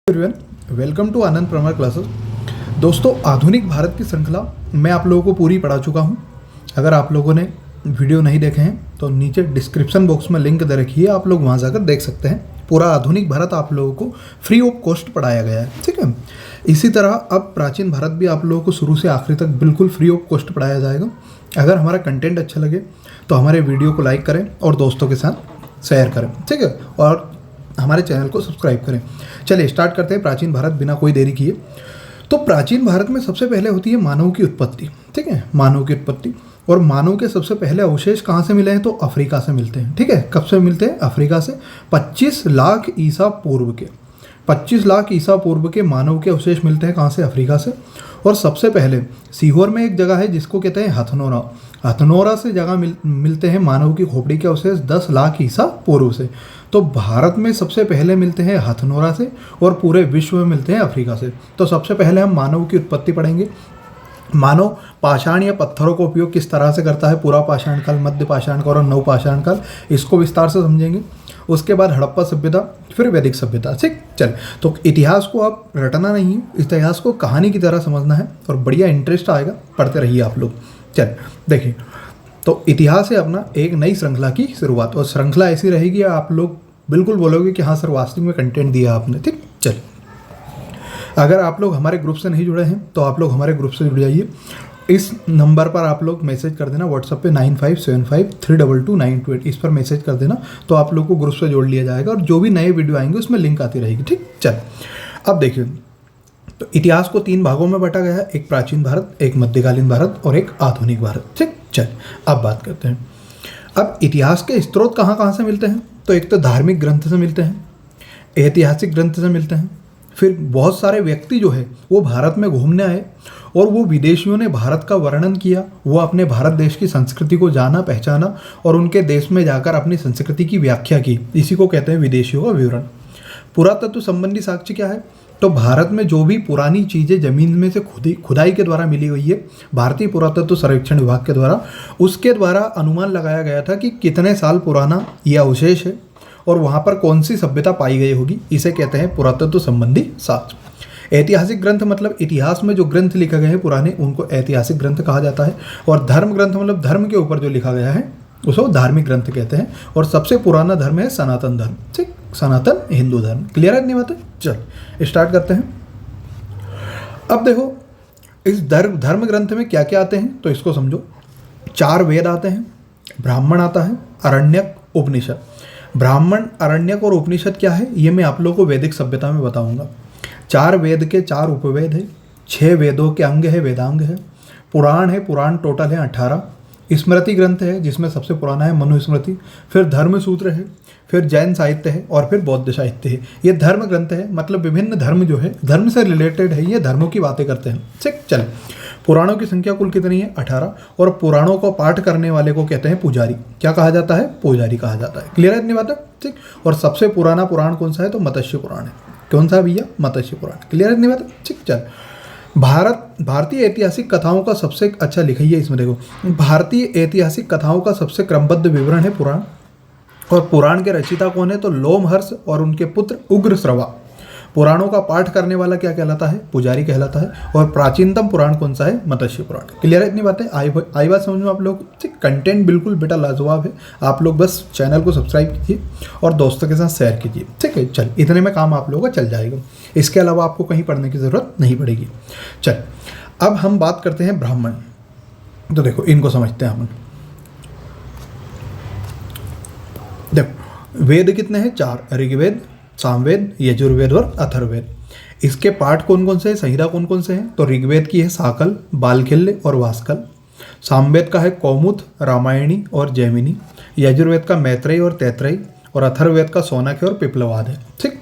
Everyone, welcome to Anand Parmar classes. दोस्तों, आधुनिक भारत की श्रृंखला मैं आप लोगों को पूरी पढ़ा चुका हूं। अगर आप लोगों ने वीडियो नहीं देखे हैं तो नीचे डिस्क्रिप्शन बॉक्स में लिंक दे रखी है, आप लोग वहां जाकर देख सकते हैं। पूरा आधुनिक भारत आप लोगों को फ्री ऑफ कॉस्ट पढ़ाया गया है, ठीक है। इसी तरह अब प्राचीन भारत भी आप लोगों को शुरू से आखिरी तक बिल्कुल फ्री ऑफ कॉस्ट पढ़ाया जाएगा। अगर हमारा कंटेंट अच्छा लगे तो हमारे वीडियो को लाइक करें और दोस्तों के साथ शेयर करें, ठीक है, और हमारे चैनल को सब्सक्राइब करें। चलिए स्टार्ट करते हैं प्राचीन भारत बिना कोई देरी किए। तो प्राचीन भारत में सबसे पहले होती है मानव की उत्पत्ति, ठीक है, मानव की उत्पत्ति। और मानव के सबसे पहले अवशेष कहाँ से मिले हैं? तो अफ्रीका से मिलते हैं, ठीक है। कब से मिलते हैं? अफ्रीका से। 25 लाख ईसा पूर्व के 25 लाख ईसा पूर्व के मानव के अवशेष मिलते हैं। कहाँ से? अफ्रीका से। और सबसे पहले सीहोर में एक जगह है जिसको कहते हैं हथनोरा। हथनोरा से जगह मिलते हैं मानव की खोपड़ी के अवशेष 10 लाख ईसा पूर्व से। तो भारत में सबसे पहले मिलते हैं हथनोरा से और पूरे विश्व में मिलते हैं अफ्रीका से। तो सबसे पहले हम मानव की उत्पत्ति पढ़ेंगे। मानव पाषाण या पत्थरों का उपयोग किस तरह से करता है, पूरा पाषाण काल, मध्य पाषाण काल और नव पाषाण काल, इसको विस्तार से समझेंगे। उसके बाद हड़प्पा सभ्यता, फिर वैदिक सभ्यता, ठीक। चल, तो इतिहास को आप रटना नहीं है, इतिहास को कहानी की तरह समझना है और बढ़िया इंटरेस्ट आएगा, पढ़ते रहिए आप लोग। चल देखिए, तो इतिहास है अपना एक नई श्रृंखला की शुरुआत, और श्रृंखला ऐसी रहेगी आप लोग बिल्कुल बोलोगे कि हाँ सर वास्तविक में कंटेंट दिया आपने, ठीक। चल, अगर आप लोग हमारे ग्रुप से नहीं जुड़े हैं तो आप लोग हमारे ग्रुप से जुड़ जाइए। इस नंबर पर आप लोग मैसेज कर देना, व्हाट्सएप पे 9575322928, इस पर मैसेज कर देना तो आप लोग को ग्रुप से जोड़ लिया जाएगा और जो भी नए वीडियो आएंगे उसमें लिंक आती रहेगी, ठीक। चल, अब देखिए, तो इतिहास को 3 भागों में बांटा गया है, एक प्राचीन भारत, एक मध्यकालीन भारत और एक आधुनिक भारत, ठीक। चल, अब बात करते हैं। अब इतिहास के स्रोत कहाँ कहाँ से मिलते हैं? तो एक तो धार्मिक ग्रंथ से मिलते हैं, ऐतिहासिक ग्रंथ से मिलते हैं, फिर बहुत सारे व्यक्ति जो है वो भारत में घूमने आए और वो विदेशियों ने भारत का वर्णन किया, वो अपने भारत देश की संस्कृति को जाना पहचाना और उनके देश में जाकर अपनी संस्कृति की व्याख्या की। इसी को कहते हैं विदेशियों का विवरण। पुरातत्व संबंधी साक्ष्य क्या है? तो भारत में जो भी पुरानी चीज़ें ज़मीन में से खुदाई के द्वारा मिली हुई है, भारतीय पुरातत्व सर्वेक्षण विभाग के द्वारा, उसके द्वारा अनुमान लगाया गया था कि कितने साल पुराना यह अवशेष है और वहाँ पर कौन सी सभ्यता पाई गई होगी। इसे कहते हैं पुरातत्व संबंधी साक्ष्य। ऐतिहासिक ग्रंथ मतलब इतिहास में जो ग्रंथ लिखे गए हैं पुराने, उनको ऐतिहासिक ग्रंथ कहा जाता है। और धर्म ग्रंथ मतलब धर्म के ऊपर जो लिखा गया है उसको धार्मिक ग्रंथ कहते हैं। और सबसे पुराना धर्म है सनातन धर्म, ठीक, सनातन हिंदू धर्म। क्लियर है नहीं बात है? चल स्टार्ट करते हैं। अब देखो, इस धर्म ग्रंथ में क्या क्या आते हैं तो इसको समझो। 4 वेद आते हैं, ब्राह्मण आता है, अरण्यक, उपनिषद। ब्राह्मण, अरण्यक और उपनिषद क्या है ये मैं आप लोगों को वैदिक सभ्यता में बताऊंगा। 4 वेद के 4 उपवेद है, 6 वेदों के अंग है, वेदांग है, पुराण है, पुराण टोटल है 18, स्मृति ग्रंथ है जिसमें सबसे पुराना है मनुस्मृति, फिर धर्म सूत्र है, फिर जैन साहित्य है और फिर बौद्ध साहित्य है। ये धर्म ग्रंथ है, मतलब विभिन्न धर्म जो है धर्म से रिलेटेड है, ये धर्मों की बातें करते हैं, ठीक। चले, पुराणों की संख्या कुल कितनी है? 18। और पुराणों को पाठ करने वाले को कहते हैं पुजारी। क्या कहा जाता है? पुजारी कहा जाता है। क्लियर है इतनी बात है, ठीक। और सबसे पुराना पुराण कौन सा है? तो मत्स्य पुराण है। कौन सा भैया? मत्स्य पुराण। क्लियर है इतनी बात है, ठीक। चल, भारतीय ऐतिहासिक कथाओं का सबसे अच्छा लिखिए, इसमें देखो, भारतीय ऐतिहासिक कथाओं का सबसे क्रमबद्ध विवरण है पुराण। और पुराण के रचयिता कौन है? तो लोमहर्ष और उनके पुत्र उग्रश्रवा। पुराणों का पाठ करने वाला क्या कहलाता है? पुजारी कहलाता है। और प्राचीनतम पुराण कौन सा है? मत्स्य पुराण। क्लियर है इतनी बातें? आई बात समझ में आप लोग? ठीक, कंटेंट बिल्कुल बेटा लाजवाब है। आप लोग बस चैनल को सब्सक्राइब कीजिए और दोस्तों के साथ शेयर कीजिए, ठीक है। चल, इतने में काम आप लोगों का चल जाएगा, इसके अलावा आपको कहीं पढ़ने की ज़रूरत नहीं पड़ेगी। चल, अब हम बात करते हैं ब्राह्मण। तो देखो, इनको समझते हैं हम। देखो, वेद कितने हैं? 4, ऋग्वेद, सामवेद, यजुर्वेद और अथर्ववेद। इसके पाठ कौन कौन से हैं? संहिता कौन कौन से हैं? तो ऋग्वेद की है साकल, बालखिल्य और वास्कल। सामवेद का है कौमुद, रामायणी और जैमिनी। यजुर्वेद का मैत्रेय और तैत्रेय। और अथर्ववेद का शौनक है और पिप्लवाद है, ठीक।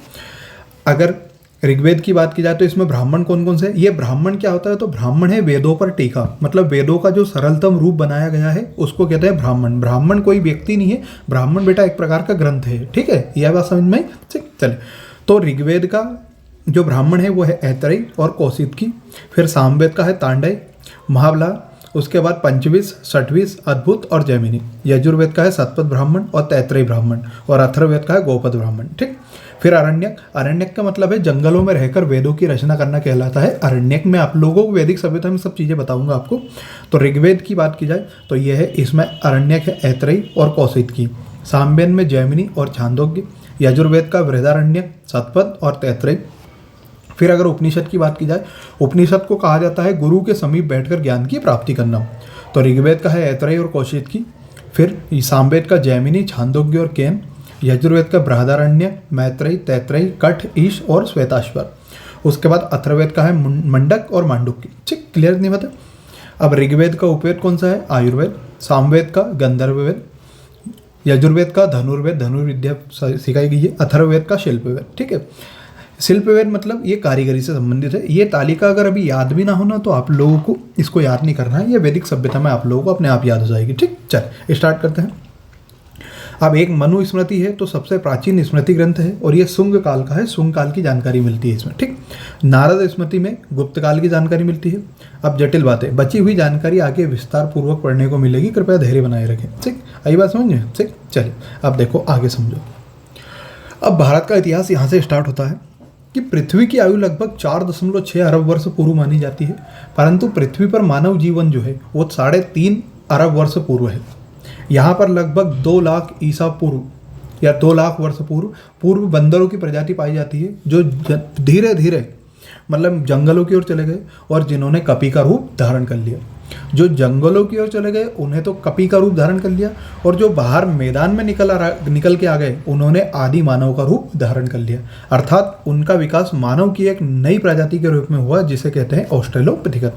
अगर ऋग्वेद की बात की जाए तो इसमें ब्राह्मण कौन कौन से? ये ब्राह्मण क्या होता है? तो ब्राह्मण है वेदों पर टीका, मतलब वेदों का जो सरलतम रूप बनाया गया है उसको कहते हैं ब्राह्मण। ब्राह्मण कोई व्यक्ति नहीं है, ब्राह्मण बेटा एक प्रकार का ग्रंथ है, ठीक है। यह बात समझ में आई, ठीक। चले, तो ऋग्वेद का जो ब्राह्मण है वो है ऐतरेय और कौशिकी। फिर सामवेद का है तांडय, महाबला, उसके बाद पंचविश, षटविश, अद्भुत और जैमिनी। यजुर्वेद का है शतपथ ब्राह्मण और तैत्रेय ब्राह्मण। और अथर्ववेद का है गोपद ब्राह्मण, ठीक। फिर अरण्यक, अरण्यक का मतलब है जंगलों में रहकर वेदों की रचना करना कहलाता है अरण्यक। में आप लोगों को वैदिक सभ्यता में सब चीज़ें बताऊंगा आपको। तो ऋग्वेद की बात की जाए तो यह है, इसमें अरण्यक है ऐतरेय और कौशिक की। सामवेद में जैमिनी और छांदोग्य। यजुर्वेद का बृहदारण्यक, शतपथ और तैत्तिरीय। फिर अगर उपनिषद की बात की जाए, उपनिषद को कहा जाता है गुरु के समीप बैठकर ज्ञान की प्राप्ति करना। तो ऋग्वेद का है ऐतरेय और कौशिक की। फिर सामवेद का जैमिनी, छांदोग्य और केन। यजुर्वेद का बृहदारण्यक, मैत्रेय, तैत्तिरीय, कठ, ईश और श्वेताश्वर। उसके बाद अथर्ववेद का है मंडक और मांडुक्य। ठीक, क्लियर नहीं पता। अब ऋग्वेद का उपवेद कौन सा है? आयुर्वेद। सामवेद का गंधर्ववेद। यजुर्वेद का धनुर्वेद, धनुर्विद्या सिखाई गई है। अथर्ववेद का शिल्पवेद। ठीक है, शिल्पवेद मतलब ये कारीगरी से संबंधित है। ये तालिका अगर अभी याद भी ना होना तो आप लोगों को इसको याद नहीं करना है, ये वैदिक सभ्यता में आप लोगों को अपने आप याद हो जाएगी। ठीक, चल स्टार्ट करते हैं। अब एक मनु स्मृति है, तो सबसे प्राचीन स्मृति ग्रंथ है और ये शुंग काल का है। शुंग काल की जानकारी मिलती है इसमें। ठीक, नारद स्मृति में गुप्त काल की जानकारी मिलती है। अब जटिल बातें, बची हुई जानकारी आगे विस्तार पूर्वक पढ़ने को मिलेगी, कृपया धैर्य बनाए रखें। ठीक, आई बात समझ में? ठीक, चलिए अब देखो आगे समझो। अब भारत का इतिहास यहाँ से स्टार्ट होता है कि पृथ्वी की आयु लगभग 4.6 अरब वर्ष पूर्व मानी जाती है, परंतु पृथ्वी पर मानव जीवन जो है वो 3.5 अरब वर्ष पूर्व है। यहाँ पर लगभग 2 लाख ईसा पूर्व या 2 लाख वर्ष पूर्व बंदरों की प्रजाति पाई जाती है, जो धीरे धीरे मतलब जंगलों की ओर चले गए और जिन्होंने कपि का रूप धारण कर लिया। जो जंगलों की ओर चले गए उन्हें तो कपि का रूप धारण कर लिया, और जो बाहर मैदान में निकल के आ गए उन्होंने आदि मानव का रूप धारण कर लिया। अर्थात उनका विकास मानव की एक नई प्रजाति के रूप में हुआ, जिसे कहते हैं ऑस्ट्रेलोपिथेकस।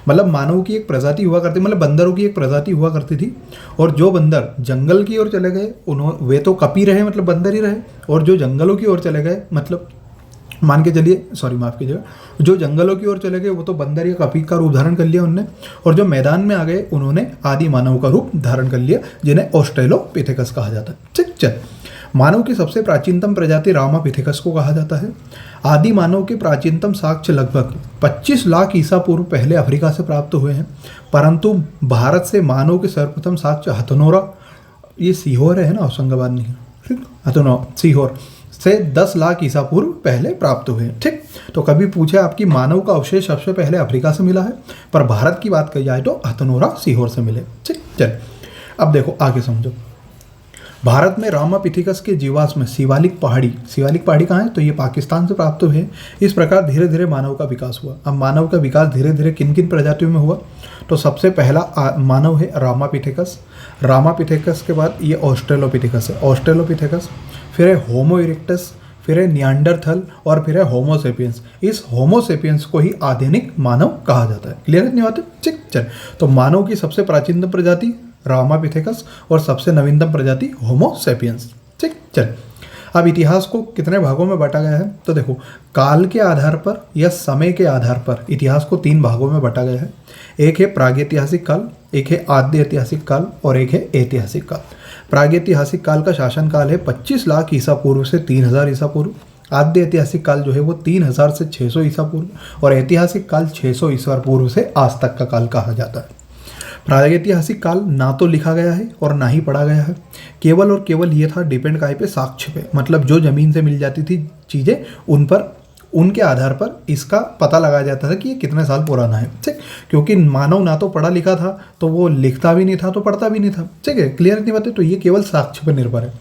मतलब मानव की एक प्रजाति हुआ करती, मतलब बंदरों की एक प्रजाति हुआ करती थी, और जो बंदर जंगल की ओर चले गए वे तो कपि रहे, मतलब बंदर ही रहे, और जो जंगलों की ओर चले गए मतलब मान के चलिए, सॉरी माफ़ कीजिएगा, जो जंगलों की ओर चले गए वो तो बंदर या कपि का रूप धारण कर लिया उनने, और जो मैदान में आ गए उन्होंने आदि मानव का रूप धारण कर लिया, जिन्हें ऑस्ट्रेलोपिथेकस कहा जाता है। ठीक, चल मानव की सबसे प्राचीनतम प्रजाति रामापिथेकस को कहा जाता है। आदि मानव के प्राचीनतम साक्ष्य लगभग 25 लाख ईसा पूर्व पहले अफ्रीका से प्राप्त हुए हैं, परंतु भारत से मानव के सर्वप्रथम साक्ष्य हथनोरा, ये सीहोर है ना, होशंगाबाद नहीं, ठीक, हथनोरा सीहोर से 10 लाख ईसा पूर्व पहले प्राप्त हुए। ठीक, तो कभी पूछे आपकी मानव का अवशेष सबसे पहले अफ्रीका से मिला है, पर भारत की बात की जाए तो हथनोरा सीहोर से मिले। ठीक, चल अब देखो आगे समझो। भारत में रामापिथेकस के जीवाश्म में शिवालिक पहाड़ी कहाँ है? तो ये पाकिस्तान से प्राप्त हुए। इस प्रकार धीरे धीरे मानव का विकास हुआ। अब मानव का विकास धीरे धीरे किन किन प्रजातियों में हुआ? तो सबसे पहला मानव है रामापिथेकस। रामापिथेकस के बाद ये ऑस्ट्रेलोपिथेकस है, ऑस्ट्रेलोपिथेकस, फिर है होमो इरेक्टस, फिर है नियांडरथल, और फिर है होमो सेपियंस। इस होमो सेपियंस को ही आधुनिक मानव कहा जाता है। क्लियर नहीं बात है? ठीक, चल तो मानव की सबसे प्राचीनतम प्रजाति रामापिथेकस और सबसे नवीनतम प्रजाति होमो सेपियंस। ठीक, चल अब इतिहास को कितने भागों में बांटा गया है? तो देखो, काल के आधार पर या समय के आधार पर इतिहास को 3 भागों में बांटा गया है। एक है प्रागैतिहासिक काल, एक है आद्य ऐतिहासिक काल और एक है ऐतिहासिक काल। प्रागैतिहासिक काल का शासन काल है 25 लाख ईसा पूर्व से 3000 ईसा पूर्व। आद्य ऐतिहासिक काल जो है वो 3000 से 600 ईसा पूर्व, और ऐतिहासिक काल 600 ईसा पूर्व से आज तक का काल कहा जाता है। प्रागैतिहासिक काल ना तो लिखा गया है और ना ही पढ़ा गया है, केवल और केवल ये था डिपेंड काय पे, साक्ष्य पे, मतलब जो जमीन से मिल जाती थी चीज़ें उन पर, उनके आधार पर इसका पता लगाया जाता था कि ये कितने साल पुराना है। ठीक, क्योंकि मानव ना तो पढ़ा लिखा था तो वो लिखता भी नहीं था तो पढ़ता भी नहीं था। ठीक है, क्लियर नहीं बात है? तो ये केवल साक्ष्य पर निर्भर है।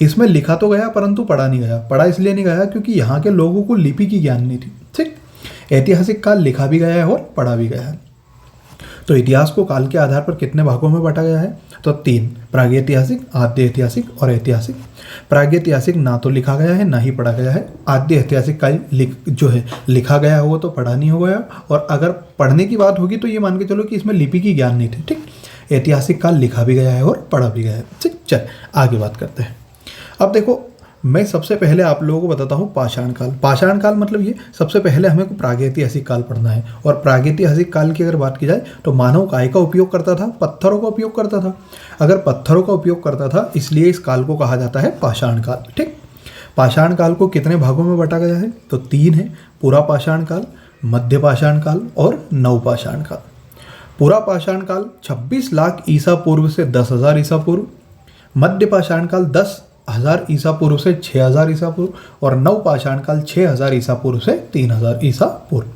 इसमें लिखा तो गया परंतु पढ़ा नहीं गया। पढ़ा इसलिए नहीं गया क्योंकि यहाँ के लोगों को लिपि की ज्ञान नहीं थी। ठीक, ऐतिहासिक काल लिखा भी गया है और पढ़ा भी गया है। तो इतिहास को काल के आधार पर कितने भागों में बांटा गया है? तो 3, प्रागैतिहासिक, आद्य ऐतिहासिक और ऐतिहासिक। प्रागैतिहासिक ना तो लिखा गया है ना ही पढ़ा गया है। आद्य ऐतिहासिक काल जो है लिखा गया हो तो पढ़ा नहीं हो गया, और अगर पढ़ने की बात होगी तो ये मान के चलो कि इसमें लिपि की ज्ञान नहीं थी। ठीक, ऐतिहासिक काल लिखा भी गया है और पढ़ा भी गया है। ठीक, चल आगे बात करते हैं। अब देखो, मैं सबसे पहले आप लोगों को बताता हूँ पाषाण काल। पाषाण काल मतलब ये सबसे पहले हमें प्रागैतिहासिक काल पढ़ना है, और प्रागैतिहासिक काल की अगर बात की जाए तो मानव काय का उपयोग करता था? पत्थरों का उपयोग करता था। अगर पत्थरों का उपयोग करता था इसलिए इस काल को कहा जाता है पाषाण काल। ठीक, पाषाण काल को कितने भागों में बांटा गया है? तो 3 है, पूरा पाषाण काल, मध्य पाषाण काल और नवपाषाण काल। पूरा पाषाण काल 26 लाख ईसा पूर्व से 10,000 ईसा पूर्व। मध्य पाषाण काल 10 3000 ईसा पूर्व से 6000 ईसा पूर्व और नव पाषाण काल 6000 ईसा पूर्व से 3000 ईसा पूर्व।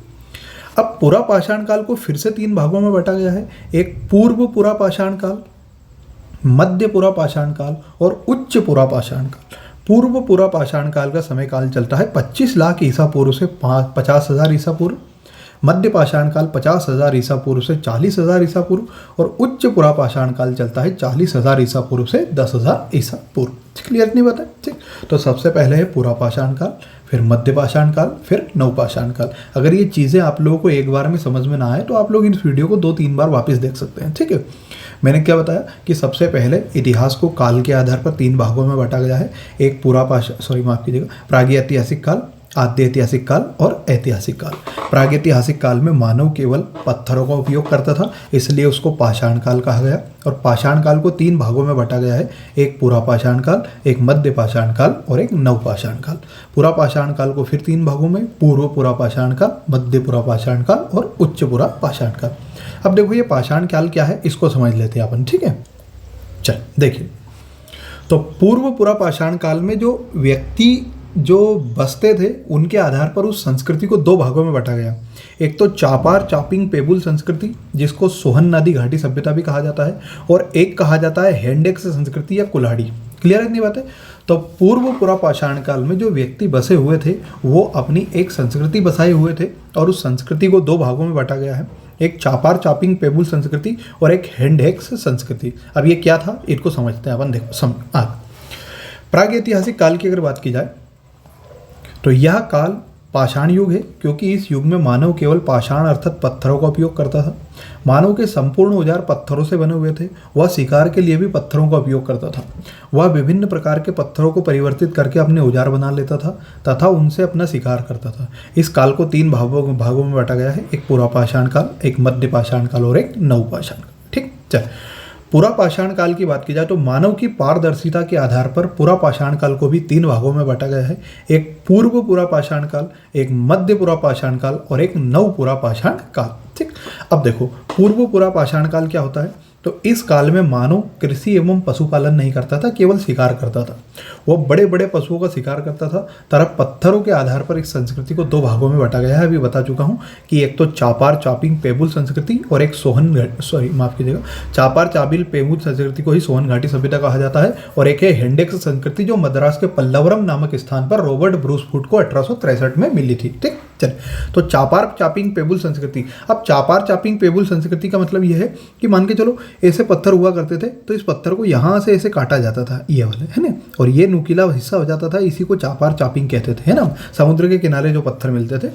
अब पुरा पाषाण काल को फिर से 3 भागों में बांटा गया है। एक पूर्व पुरा पाषाण काल, मध्य पुरा पाषाण काल और उच्च पुरा पाषाण काल। पूर्व पुरा पाषाण काल का समय काल चलता है 25 लाख ईसा पूर्व से 50,000 ईसा पूर्व। मध्य पाषाण काल 50,000 ईसा पूर्व से 40,000 ईसा पूर्व और उच्च पुरा पाषाण काल चलता है 40,000 ईसा पूर्व से 10,000 ईसा पूर्व। क्लियर नहीं बता? ठीक, तो सबसे पहले है पुरा पाषाण काल, फिर मध्य पाषाण काल, फिर नव पाषाण काल। अगर ये चीज़ें आप लोगों को एक बार में समझ में ना आए तो आप लोग इस वीडियो को 2-3 बार वापस देख सकते हैं। ठीक है, मैंने क्या बताया कि सबसे पहले इतिहास को काल के आधार पर 3 भागों में बांटा गया है। एक माफ कीजिएगा, प्रागैतिहासिक काल, आद्य ऐतिहासिक काल और ऐतिहासिक काल। प्रागैतिहासिक काल में मानव केवल पत्थरों का उपयोग करता था, इसलिए उसको पाषाण काल कहा गया। और पाषाण काल को 3 भागों में बांटा गया है। एक पुरा पाषाण काल, एक मध्य पाषाण काल और एक नव पाषाण काल। पुरा पाषाण काल को फिर 3 भागों में, पूर्व पुरा पाषाण काल, मध्य पुरा पाषाण काल और उच्च पुरा पाषाण काल। अब देखो ये पाषाण काल क्या है, इसको समझ लेते हैं अपन। ठीक है, चल देखिए, तो पूर्व पुरा पाषाण काल में जो व्यक्ति जो बसते थे उनके आधार पर उस संस्कृति को 2 भागों में बांटा गया। एक तो चापार चापिंग पेबुल संस्कृति, जिसको सोहन नदी घाटी सभ्यता भी कहा जाता है, और एक कहा जाता है हैंडेक्स संस्कृति या कुल्हाड़ी। क्लियर है नहीं बात है? तो पूर्व पुरा पाषाण काल में जो व्यक्ति बसे हुए थे वो अपनी एक संस्कृति बसाए हुए थे और उस संस्कृति को 2 भागों में बांटा गया है। एक चापार चापिंग पेबुल संस्कृति और एक हैंडेक्स संस्कृति। अब ये क्या था इनको समझते हैं अपन। देखो प्रागैतिहासिक काल की अगर बात की जाए तो यह काल पाषाण युग है, क्योंकि इस युग में मानव केवल पाषाण अर्थात पत्थरों का उपयोग करता था। मानव के संपूर्ण औजार पत्थरों से बने हुए थे। वह शिकार के लिए भी पत्थरों का उपयोग करता था। वह विभिन्न प्रकार के पत्थरों को परिवर्तित करके अपने औजार बना लेता था तथा उनसे अपना शिकार करता था। इस काल को 3 भागों में बांटा गया है। एक पुरा पाषाण काल, एक मध्य पाषाण काल और एक नव पाषाण काल। ठीक, चल पुरा पाषाण काल की बात की जाए तो मानव की पारदर्शिता के आधार पर पुरा पाषाण काल को भी 3 भागों में बांटा गया है। एक पूर्व पुरा पाषाण काल, एक मध्य पुरा पाषाण काल और एक नव पुरा पाषाण काल। ठीक, अब देखो पूर्व पुरा पाषाण काल क्या होता है। तो इस काल में मानव कृषि एवं पशुपालन नहीं करता था, केवल शिकार करता था। वो बड़े बड़े पशुओं का शिकार करता था। तरफ पत्थरों के आधार पर इस संस्कृति को 2 भागों में बांटा गया है। अभी बता चुका हूँ कि एक तो चापार चापिंग पेबुल संस्कृति और एक चापार चाबिल पेबुल संस्कृति को ही सोहन घाटी सभ्यता कहा जाता है, और एक है हैंडेक्स संस्कृति जो मद्रास के पल्लवरम नामक स्थान पर रॉबर्ट ब्रूस फूट को 1863 में मिली थी। ठीक, चल तो चापार चापिंग पेबुल संस्कृति। अब चापार चापिंग पेबुल संस्कृति का मतलब यह है कि मान के चलो ऐसे पत्थर हुआ करते थे, तो इस पत्थर को यहाँ से ऐसे काटा जाता था, ये वाले है ना, और ये नुकीला हिस्सा हो जाता था। इसी को चापार चापिंग कहते थे, है ना। समुद्र के किनारे जो पत्थर मिलते थे,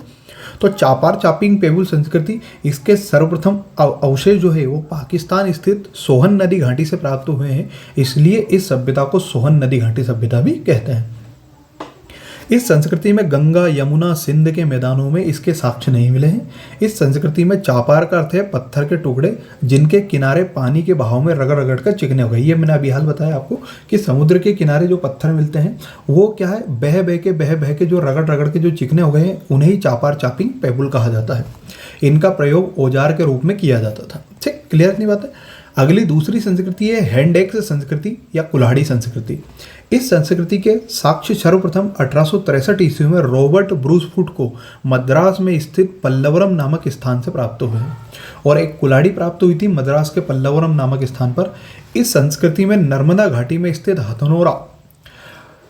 तो चापार चापिंग पेबुल संस्कृति, इसके सर्वप्रथम अवशेष जो है वो पाकिस्तान स्थित सोहन नदी घाटी से प्राप्त हुए हैं, इसलिए इस सभ्यता को सोहन नदी घाटी सभ्यता भी कहते हैं। इस संस्कृति में गंगा, यमुना, सिंध के मैदानों में इसके साक्ष्य नहीं मिले हैं। इस संस्कृति में चापार का अर्थ है पत्थर के टुकड़े जिनके किनारे पानी के बहाव में रगड़ रगड़ कर चिकने हो गए। ये मैंने अभी हाल बताया आपको कि समुद्र के किनारे जो पत्थर मिलते हैं वो क्या है, बह बह के जो रगड़ रगड़ के जो चिकने हो गए हैं उन्हें ही चापार चापिंग पेबुल कहा जाता है। इनका प्रयोग औजार के रूप में किया जाता था। ठीक, क्लियर नहीं बात है। अगली दूसरी संस्कृति है हैंडेक्स संस्कृति या कुल्हाड़ी संस्कृति। इस संस्कृति के साक्ष्य सर्वप्रथम 1863 ईस्वी में रॉबर्ट ब्रूस फूट को मद्रास में स्थित पल्लवरम नामक स्थान से प्राप्त हुए हैं, और एक कुल्हाड़ी प्राप्त हुई थी मद्रास के पल्लवरम नामक स्थान पर। इस संस्कृति में नर्मदा घाटी में स्थित हथनोरा,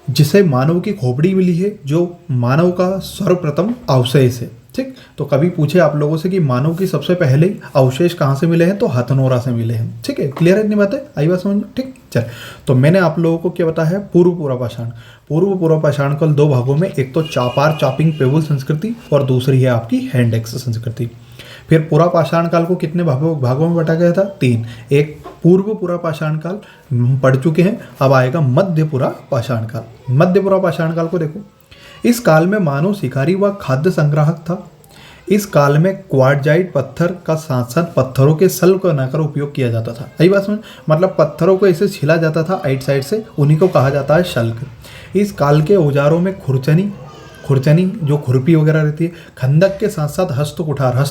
जिसे मानव की खोपड़ी मिली है, जो मानव का सर्वप्रथम अवशेष है। ठीक, तो कभी पूछे आप लोगों से कि मानव की सबसे पहले अवशेष कहाँ से मिले हैं, तो हथनोरा से मिले हैं। ठीक है, क्लियर है इतनी बात है, आई बात समझ। ठीक, चल तो मैंने आप लोगों को क्या बताया है, पूर्व पुरा पाषाण। पूर्व पुरा पाषाण काल 2 भागों में, एक तो चापार चापिंग पेबुल संस्कृति और दूसरी है आपकी हैंडेक्स संस्कृति। फिर पुरा पाषाण काल को कितने भागों में बांटा गया था, 3। एक पूर्व पुरा पाषाण काल पढ़ चुके हैं, अब आएगा मध्य पुरा पाषाण काल। मध्य पुरा पाषाण काल को देखो, इस काल में मानव शिकारी व खाद्य संग्राहक था। इस काल में क्वार्टजाइट पत्थर का साथ साथ पत्थरों के सल को बनाकर उपयोग किया जाता था। यही बात समझ, मतलब पत्थरों को ऐसे छिला जाता था आइट साइड से, उन्हीं को कहा जाता है शल्क। इस काल के औजारों में खुरचनी खुरचनी जो खुरपी वगैरह रहती है, खंदक के साथ साथ हस्त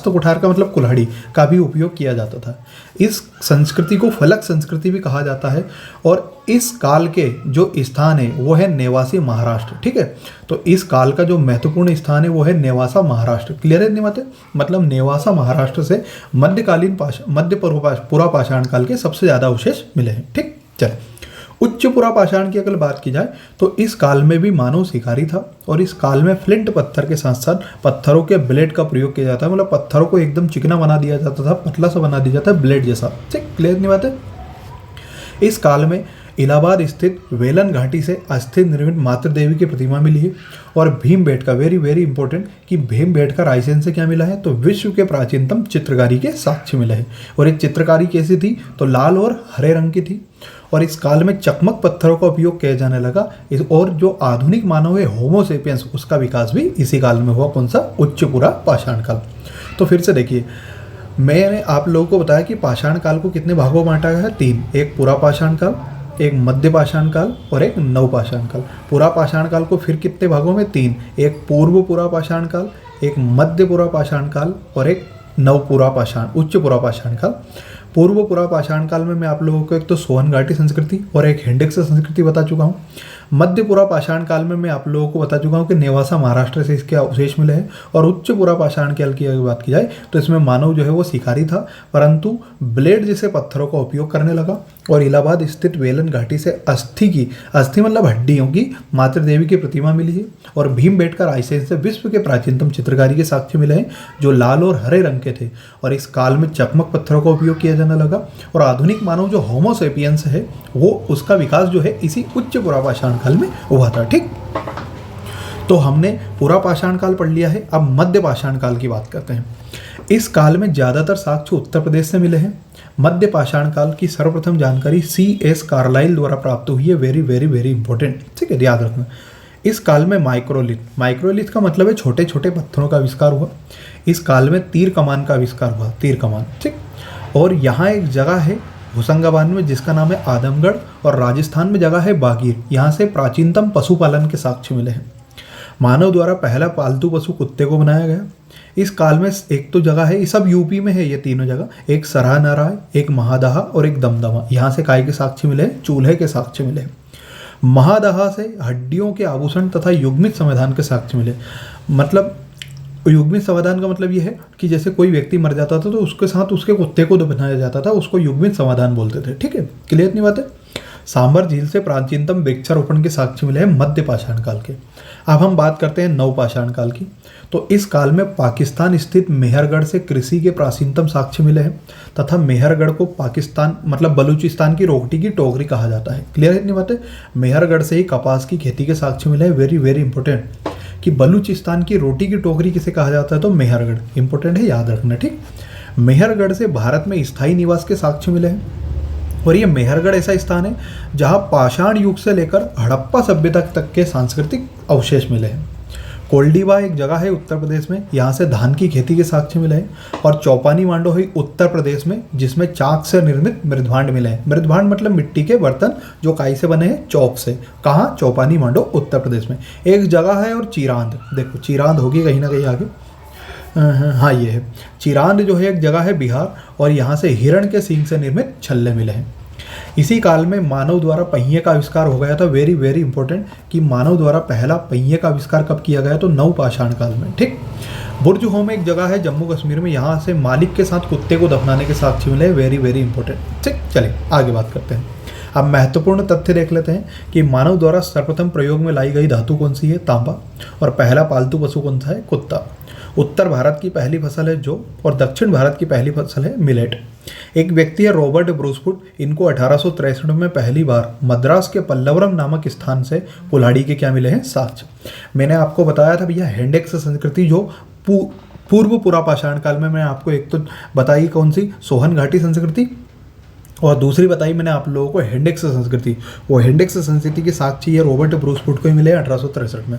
कुठार का मतलब कुल्हाड़ी का भी उपयोग किया जाता था। इस संस्कृति को फलक संस्कृति भी कहा जाता है। और इस काल के जो स्थान है वो है नेवासी महाराष्ट्र, ठीक है। तो इस काल का जो महत्वपूर्ण स्थान है वो है नेवासा महाराष्ट्र। क्लियर है नहीं बातें? मतलब नेवासा महाराष्ट्र से मध्य पुरा पाषाण काल के सबसे ज्यादा अवशेष मिले हैं, ठीक। चलिए, उच्च पुरा पाषाण की अगर बात की जाए तो इस काल में भी मानव शिकारी था और इस काल में फ्लिंट पत्थर के साथ साथ पत्थरों के ब्लेड का प्रयोग किया जाता है। मतलब पत्थरों को एकदम चिकना बना दिया जाता था, पतला सा बना दिया जाता है, ब्लेड जैसा, ठीक। क्लियर नहीं बात है? इस काल में इलाहाबाद स्थित वेलन घाटी से अस्थि निर्मित मातृ देवी की प्रतिमा मिली है। और भीमबेटका, वेरी वेरी इंपॉर्टेंट, कि भीमबेटका रायसेन से क्या मिला है? तो विश्व के प्राचीनतम चित्रकारी के साक्ष्य मिले हैं। और ये चित्रकारी कैसी थी? तो लाल और हरे रंग की थी। और इस काल में चकमक पत्थरों का उपयोग किया जाने लगा। और जो आधुनिक मानव है होमोसेपियंस, उसका विकास भी इसी काल में हुआ। कौन सा? उच्च पुरा पाषाण काल। तो फिर से देखिए, मैंने आप लोगों को बताया कि पाषाण काल को कितने भागों में बांटा गया है? 3। एक पुरा पाषाण काल, एक मध्य पाषाण काल और एक नव पाषाण काल। पुरा पाषाण काल को फिर कितने भागों में? 3। एक पूर्व पुरा पाषाण काल, एक मध्य पुरा पाषाण काल और एक उच्च पुरा पाषाण काल। पूर्व पुरा पाषाण काल में मैं आप लोगों को एक तो सोहन घाटी संस्कृति और एक हिंडक्स संस्कृति बता चुका हूँ। मध्य पुरा पाषाण काल में मैं आप लोगों को बता चुका हूँ कि नेवासा महाराष्ट्र से इसके अवशेष मिले हैं। और उच्च पुरा पाषाण काल की अगर बात की जाए तो इसमें मानव जो है वो शिकारी था, परंतु ब्लेड जैसे पत्थरों का उपयोग करने लगा। और इलाहाबाद स्थित वेलन घाटी से अस्थि मतलब हड्डियों की मातृ देवी की प्रतिमा मिली है। और भीमबेटका रायसेन से विश्व के प्राचीनतम चित्रकारी के साक्ष्य मिले हैं जो लाल और हरे रंग के थे। और इस काल में चकमक पत्थरों का उपयोग किया जाने लगा। और आधुनिक मानव जो होमोसेपियंस है वो उसका विकास जो है इसी उच्च पुरा पाषाण काल में हुआ था, ठीक। तो हमने पुरा पाषाण काल पढ़ लिया है। अब मध्य पाषाण काल की बात करते हैं। इस काल में ज्यादातर साक्ष्य उत्तर प्रदेश से मिले हैं। मध्य पाषाण काल की सर्वप्रथम जानकारी C.S. कार्लाइल द्वारा प्राप्त हुई है। वेरी वेरी वेरी इंपॉर्टेंट, ठीक है, याद रखना। इस काल में माइक्रोलिथ का मतलब है छोटे छोटे पत्थरों का आविष्कार हुआ। इस काल में तीर कमान का आविष्कार हुआ, तीर कमान, ठीक। और यहाँ एक जगह है होशंगाबाद में जिसका नाम है आदमगढ़। और राजस्थान में जगह है बागीर। यहाँ से प्राचीनतम पशुपालन के साक्ष्य मिले हैं। मानव द्वारा पहला पालतू पशु कुत्ते को बनाया गया। इस काल में एक तो जगह है, ये सब यूपी में है, ये तीनों जगह, एक सराहनाराय, एक महादहा और एक दमदमा। यहाँ से काय के साक्ष्य मिले? चूल्हे के साक्ष्य मिले। महादहा से हड्डियों के आभूषण तथा युग्मित समाधान के साक्ष्य मिले। मतलब युग्मित समाधान का मतलब ये है कि जैसे कोई व्यक्ति मर जाता था तो उसके साथ उसके कुत्ते को दफनाया जाता था, उसको युग्मित समाधान बोलते थे, ठीक है। क्लियर नहीं बात है? सांबर झील से प्राचीनतम वृक्षारोपण के साक्ष्य मिले हैं मध्य पाषाण काल के। अब हम बात करते हैं नव पाषाण काल की। तो इस काल में पाकिस्तान स्थित मेहरगढ़ से कृषि के प्राचीनतम साक्ष्य मिले हैं तथा मेहरगढ़ को पाकिस्तान मतलब बलूचिस्तान की रोटी की टोकरी कहा जाता है। क्लियर है इतनी बात है? मेहरगढ़ से ही कपास की खेती के साक्ष्य मिले हैं। वेरी वेरी इंपॉर्टेंट कि बलूचिस्तान की रोटी की टोकरी किसे कहा जाता है? तो मेहरगढ़। इंपॉर्टेंट है, याद रखना, ठीक। मेहरगढ़ से भारत में स्थायी निवास के साक्ष्य मिले हैं। और ये मेहरगढ़ ऐसा स्थान है जहाँ पाषाण युग से लेकर हड़प्पा सभ्यता तक के सांस्कृतिक अवशेष मिले हैं। कोल्डीबा एक जगह है उत्तर प्रदेश में, यहाँ से धान की खेती के साक्ष्य मिले हैं। और चौपानी मांडो है उत्तर प्रदेश में जिसमें चाक से निर्मित मृदभांड मिले हैं। मृदभांड मतलब मिट्टी के बर्तन जो काई से बने हैं, चौक से। कहाँ? चौपानी मांडो उत्तर प्रदेश में। एक जगह है और चिरांद, देखो चिरांद होगी कहीं ना कहीं आगे, हाँ ये है चिरांद जो है एक जगह है बिहार। और यहाँ से हिरण के सींग से निर्मित छल्ले मिले हैं। इसी काल में मानव द्वारा पहिए का आविष्कार हो गया था। वेरी वेरी इंपॉर्टेंट कि मानव द्वारा पहला पहिए का आविष्कार कब किया गया? तो नव पाषाण काल में, ठीक। बुर्ज होम एक जगह है जम्मू कश्मीर में, यहाँ से मालिक के साथ कुत्ते को दफनाने के साक्ष्य मिले। वेरी वेरी इंपॉर्टेंट, ठीक। चलिए आगे बात करते हैं। अब महत्वपूर्ण तथ्य देख लेते हैं कि मानव द्वारा सर्वप्रथम प्रयोग में लाई गई धातु कौन सी है? तांबा। और पहला पालतू पशु कौन सा है? कुत्ता। उत्तर भारत की पहली फसल है जौ और दक्षिण भारत की पहली फसल है मिलेट। एक व्यक्ति है रॉबर्ट ब्रूसफुट, इनको 1863 में पहली बार मद्रास के पल्लवरम नामक स्थान से कुल्हाड़ी के क्या मिले हैं? साक्ष्य। मैंने आपको बताया था भैया हिंडक्स संस्कृति जो पूर्व पुरा पाषाण काल में, मैं आपको एक तो बताई कौन सी? सोहन घाटी संस्कृति, और दूसरी बताई मैंने आप लोगों को हिंडक्स संस्कृति। वो हिंडक्स संस्कृति के साक्ष्य ये रॉबर्ट ब्रूसफुट को ही मिले 1863 में।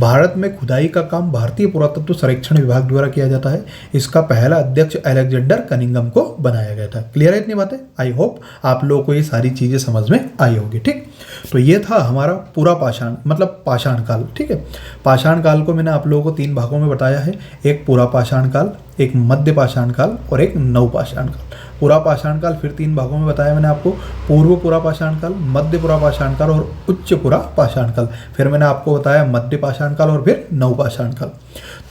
भारत में खुदाई का काम भारतीय पुरातत्व सर्वेक्षण विभाग द्वारा किया जाता है। इसका पहला अध्यक्ष अलेक्जेंडर कनिंघम को बनाया गया था। क्लियर है इतनी बातें? आई होप आप लोगों को ये सारी चीज़ें समझ में आई होगी, ठीक। तो ये था हमारा पूरा पाषाण मतलब पाषाण काल। ठीक है, पाषाण काल को मैंने आप लोगों को 3 भागों में बताया है, एक पूरा पाषाण काल, एक मध्य पाषाण काल और एक नव पाषाण काल। पूरा पाषाण काल फिर 3 भागों में बताया मैंने आपको, पूर्व पूरा पाषाण काल, मध्य पूरा पाषाण काल और उच्च पूरा पाषाण काल। फिर मैंने आपको बताया मध्य पाषाण काल और फिर नव पाषाण काल।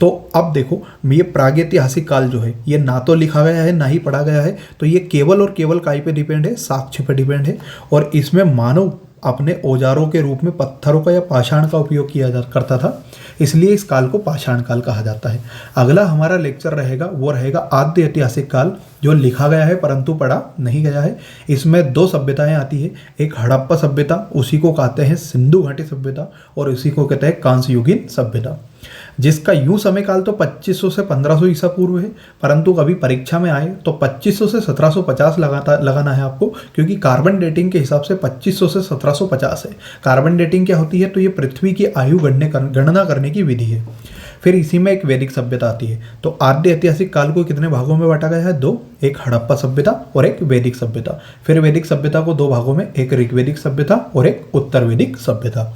तो अब देखो, ये प्रागैतिहासिक काल जो है ये ना तो लिखा गया है ना ही पढ़ा गया है, तो ये केवल और केवल काय पे डिपेंड है, साक्ष्य पे डिपेंड है। और इसमें मानव अपने औजारों के रूप में पत्थरों का या पाषाण का उपयोग किया जा करता था, इसलिए इस काल को पाषाण काल कहा जाता है। अगला हमारा लेक्चर रहेगा वो रहेगा आद्य ऐतिहासिक काल, जो लिखा गया है परंतु पढ़ा नहीं गया है। इसमें 2 सभ्यताएं आती है, एक हड़प्पा सभ्यता, उसी को कहते हैं सिंधु घाटी सभ्यता, और उसी को कहते हैं कांस्य युगीन सभ्यता, जिसका यूं समय काल तो 2500 से 1500 ईसा पूर्व है, परंतु कभी परीक्षा में आए तो 2500 से 1750 लगाना है आपको, क्योंकि कार्बन डेटिंग के हिसाब से 2500 से 1750 है। कार्बन डेटिंग क्या होती है, तो ये पृथ्वी की आयु गणना करने की विधि है। फिर इसी में एक वैदिक सभ्यता आती है। तो आद्य ऐतिहासिक काल को कितने भागों में बांटा गया है, 2, एक हड़प्पा सभ्यता और एक वैदिक सभ्यता। फिर वैदिक सभ्यता को 2 भागों में, एक ऋग्वैदिक सभ्यता और एक उत्तर वैदिक सभ्यता।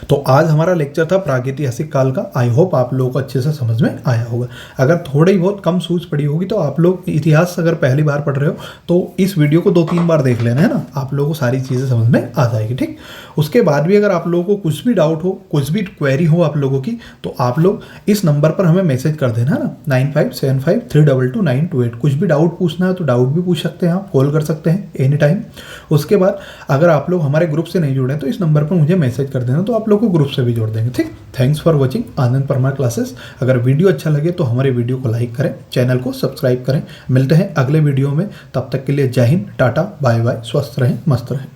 तो आज हमारा लेक्चर था प्रागैतिहासिक काल का। आई होप आप लोगों को अच्छे से समझ में आया होगा। अगर थोड़ी बहुत कम सूझ पड़ी होगी तो आप लोग इतिहास अगर पहली बार पढ़ रहे हो तो इस वीडियो को 2-3 बार देख लेना, है ना, आप लोगों को सारी चीज़ें समझ में आ जाएगी। ठीक, उसके बाद भी अगर आप लोगों को कुछ भी डाउट हो, कुछ भी क्वेरी हो आप लोगों की, तो आप लोग इस नंबर पर हमें मैसेज कर देना, है ना, 9575322928। कुछ भी डाउट पूछना है तो डाउट भी पूछ सकते हैं, आप कॉल कर सकते हैं एनी टाइम। उसके बाद अगर आप लोग हमारे ग्रुप से नहीं जुड़े तो इस नंबर पर मुझे मैसेज कर देना, तो आप लोग को ग्रुप से भी जोड़ देंगे। ठीक, thanks for watching Anand Parmar classes. अगर वीडियो अच्छा लगे तो हमारे वीडियो को लाइक करें, चैनल को सब्सक्राइब करें। मिलते हैं अगले वीडियो में, तब तक के लिए जय हिंद, टाटा, बाय बाय, स्वस्थ रहें, मस्त रहें।